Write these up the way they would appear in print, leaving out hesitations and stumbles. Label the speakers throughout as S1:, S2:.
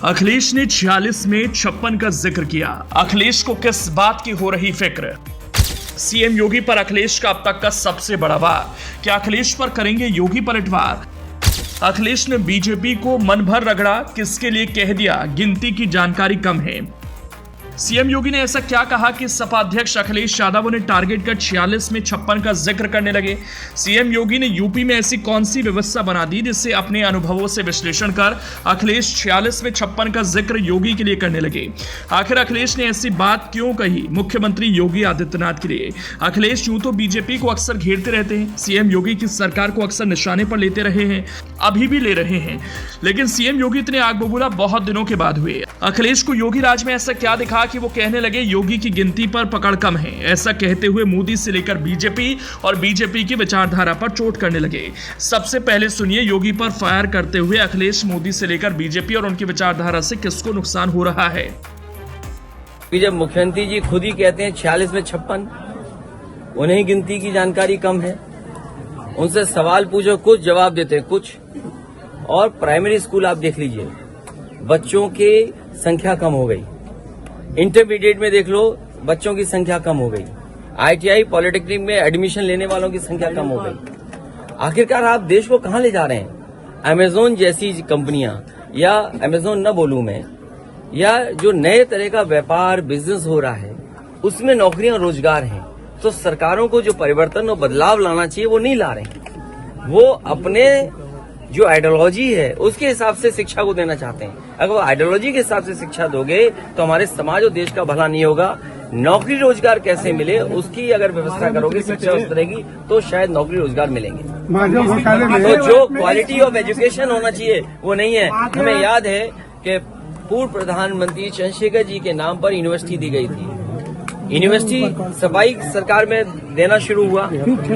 S1: अखिलेश ने 46 में 56 का जिक्र किया। अखिलेश को किस बात की हो रही फिक्र? सीएम योगी पर अखिलेश का अब तक का सबसे बड़ा वार। क्या अखिलेश पर करेंगे योगी पलटवार? अखिलेश ने बीजेपी को मन भर रगड़ा, किसके लिए कह दिया गिनती की जानकारी कम है। सीएम योगी ने ऐसा क्या कहा कि सपा अध्यक्ष अखिलेश यादव ने टारगेट कर 46 में 56 का जिक्र करने लगे। सीएम योगी ने यूपी में ऐसी कौन सी व्यवस्था बना दी जिससे अपने अनुभवों से विश्लेषण कर अखिलेश 46 में 56 का जिक्र योगी के लिए करने लगे। आखिर अखिलेश ने ऐसी बात क्यों कही मुख्यमंत्री योगी आदित्यनाथ के लिए? अखिलेश यूं तो बीजेपी को अक्सर घेरते रहते हैं, सीएम योगी की सरकार को अक्सर निशाने पर लेते रहे हैं, अभी भी ले रहे हैं, लेकिन सीएम योगी इतने आग बबूला बहुत दिनों के बाद हुए। अखिलेश को योगी राज में ऐसा क्या दिखा कि वो कहने लगे योगी की गिनती पर पकड़ कम है? ऐसा कहते हुए मोदी से लेकर बीजेपी और बीजेपी की विचारधारा पर चोट करने लगे। सबसे पहले सुनिए योगी पर फायर करते हुए अखिलेश मोदी से लेकर बीजेपी और उनकी विचारधारा से किसको नुकसान हो रहा है।
S2: जब मुख्यमंत्री जी खुद ही कहते हैं 46 में 56, उन्हें गिनती की जानकारी कम है, उनसे सवाल पूछो कुछ जवाब देते हैं कुछ। और प्राइमरी स्कूल आप देख लीजिए, बच्चों की संख्या कम हो गई। इंटरमीडिएट में देख लो, बच्चों की संख्या कम हो गई। आईटीआई पॉलिटेक्निक में एडमिशन लेने वालों की संख्या कम हो गई। आखिरकार आप देश को कहां ले जा रहे हैं? अमेजोन जैसी कंपनियां, या अमेजोन न बोलूं मैं, या जो नए तरह का व्यापार बिजनेस हो रहा है उसमें नौकरियां रोजगार हैं, तो सरकारों को जो परिवर्तन और बदलाव लाना चाहिए वो नहीं ला रहे। वो अपने जो आइडियोलॉजी है उसके हिसाब से शिक्षा को देना चाहते हैं। अगर वो आइडियोलॉजी के हिसाब से शिक्षा दोगे तो हमारे समाज और देश का भला नहीं होगा। नौकरी रोजगार कैसे मिले उसकी अगर व्यवस्था करोगे, शिक्षा उस तरह की, तो शायद नौकरी रोजगार मिलेंगे। तो जो क्वालिटी ऑफ एजुकेशन होना चाहिए वो नहीं है। हमें याद है कि पूर्व प्रधानमंत्री चंद्रशेखर जी के नाम पर यूनिवर्सिटी दी गई थी। यूनिवर्सिटी सफाई सरकार में देना शुरू हुआ।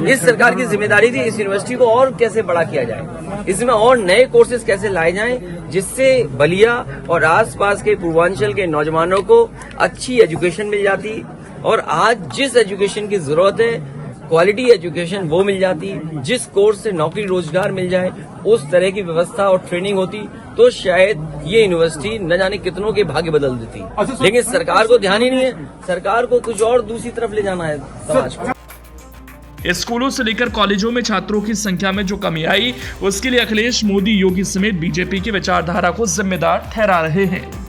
S2: इस सरकार की जिम्मेदारी थी इस यूनिवर्सिटी को और कैसे बड़ा किया जाए, इसमें और नए कोर्सेज कैसे लाए जाएं जिससे बलिया और आसपास के पूर्वांचल के नौजवानों को अच्छी एजुकेशन मिल जाती। और आज जिस एजुकेशन की जरूरत है, क्वालिटी एजुकेशन, वो मिल जाती। जिस कोर्स से नौकरी रोजगार मिल जाए उस तरह की व्यवस्था और ट्रेनिंग होती तो शायद ये यूनिवर्सिटी न जाने कितनों के भाग्य बदल देती। लेकिन सरकार को ध्यान ही नहीं है, सरकार को कुछ और दूसरी तरफ ले जाना है समाज को।
S1: स्कूलों से लेकर कॉलेजों में छात्रों की संख्या में जो कमी आई उसके लिए अखिलेश, मोदी, योगी समेत बीजेपी की विचारधारा को जिम्मेदार ठहरा रहे हैं।